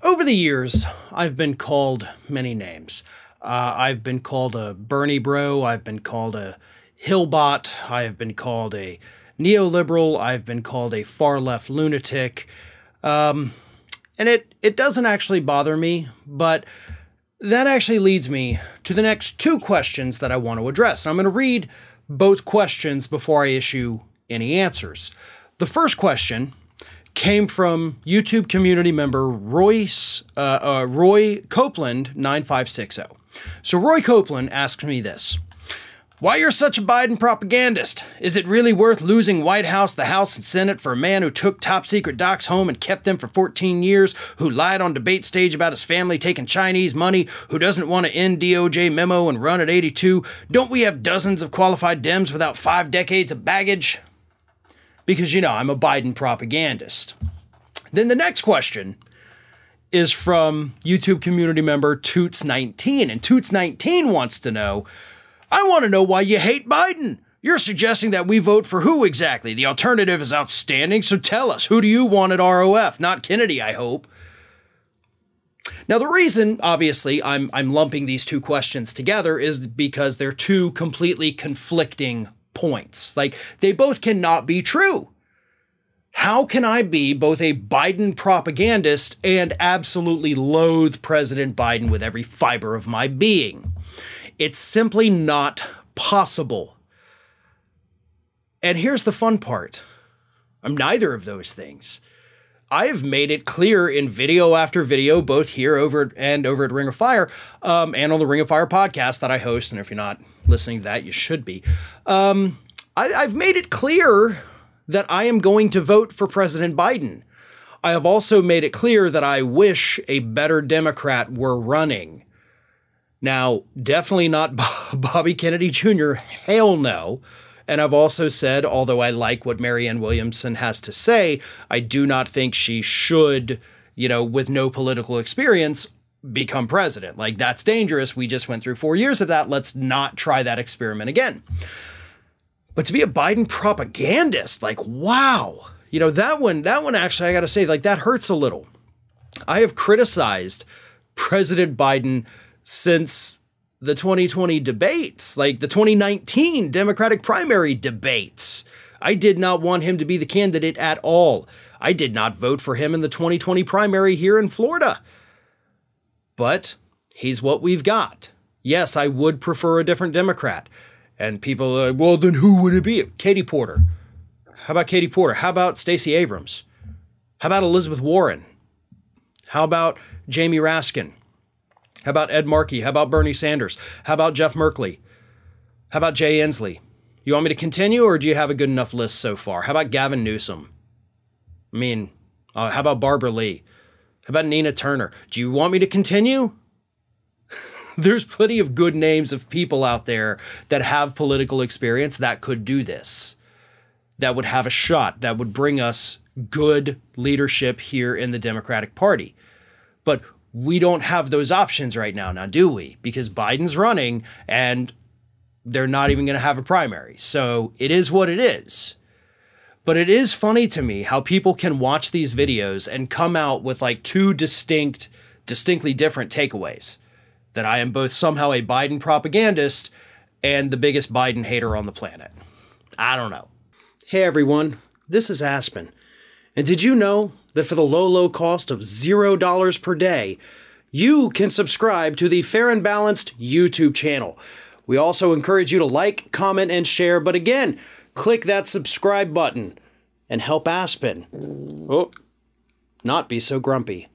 Over the years, I've been called many names. I've been called a Bernie bro. I've been called a Hill Bott. I have been called a neoliberal. I've been called a far-left lunatic. And it doesn't actually bother me, but that actually leads me to the next two questions that I want to address. I'm going to read both questions before I issue any answers. The first question came from YouTube Community Member Royce, Roy Copeland 9560. So Roy Copeland asked me this: why you're such a Biden propagandist? Is it really worth losing White House, the House, and Senate for a man who took top secret docs home and kept them for 14 years, who lied on debate stage about his family taking Chinese money, who doesn't want to end DOJ memo and run at 82? Don't we have dozens of qualified Dems without 5 decades of baggage? Because, you know, I'm a Biden propagandist. Then the next question is from YouTube community member Toots 19, and Toots 19 wants to know, I want to know why you hate Biden. You're suggesting that we vote for who exactly? The alternative is outstanding, so tell us, who do you want at ROF? Not Kennedy, I hope. Now, the reason, obviously, I'm lumping these two questions together is because they're two completely conflicting points. Like, they both cannot be true. How can I be both a Biden propagandist and absolutely loathe President Biden with every fiber of my being? It's simply not possible. And here's the fun part. I'm neither of those things. I have made it clear in video after video, both here over at Ring of Fire, and on the Ring of Fire podcast that I host. And if you're not listening to that, you should be. I've made it clear that I am going to vote for President Biden. I have also made it clear that I wish a better Democrat were running. Now, definitely not Bobby Kennedy Jr., hell no. And I've also said, although I like what Marianne Williamson has to say, I do not think she should, you know, with no political experience, become president. Like, that's dangerous. We just went through 4 years of that. Let's not try that experiment again. But to be a Biden propagandist, like, wow. You know, that one actually, I got to say, like, that hurts a little. I have criticized President Biden since the 2020 debates, like the 2019 Democratic primary debates. I did not want him to be the candidate at all. I did not vote for him in the 2020 primary here in Florida. But he's what we've got. Yes, I would prefer a different Democrat. And people are like, well, then who would it be? Katie Porter. How about Katie Porter? How about Stacey Abrams? How about Elizabeth Warren? How about Jamie Raskin? How about Ed Markey? How about Bernie Sanders? How about Jeff Merkley? How about Jay Inslee? You want me to continue, or do you have a good enough list so far? How about Gavin Newsom? I mean, how about Barbara Lee? How about Nina Turner? Do you want me to continue? There's plenty of good names of people out there that have political experience that could do this, that would have a shot, that would bring us good leadership here in the Democratic Party. But we don't have those options right now, do we? Because Biden's running and they're not even going to have a primary. So it is what it is. But it is funny to me how people can watch these videos and come out with like two distinctly different takeaways. That I am both somehow a Biden propagandist and the biggest Biden hater on the planet. I don't know. Hey everyone, this is Aspen. And did you know that for the low cost of $0 per day, you can subscribe to the Fair and Balanced YouTube channel. We also encourage you to like, comment, and share. But again, click that subscribe button and help Aspen not be so grumpy.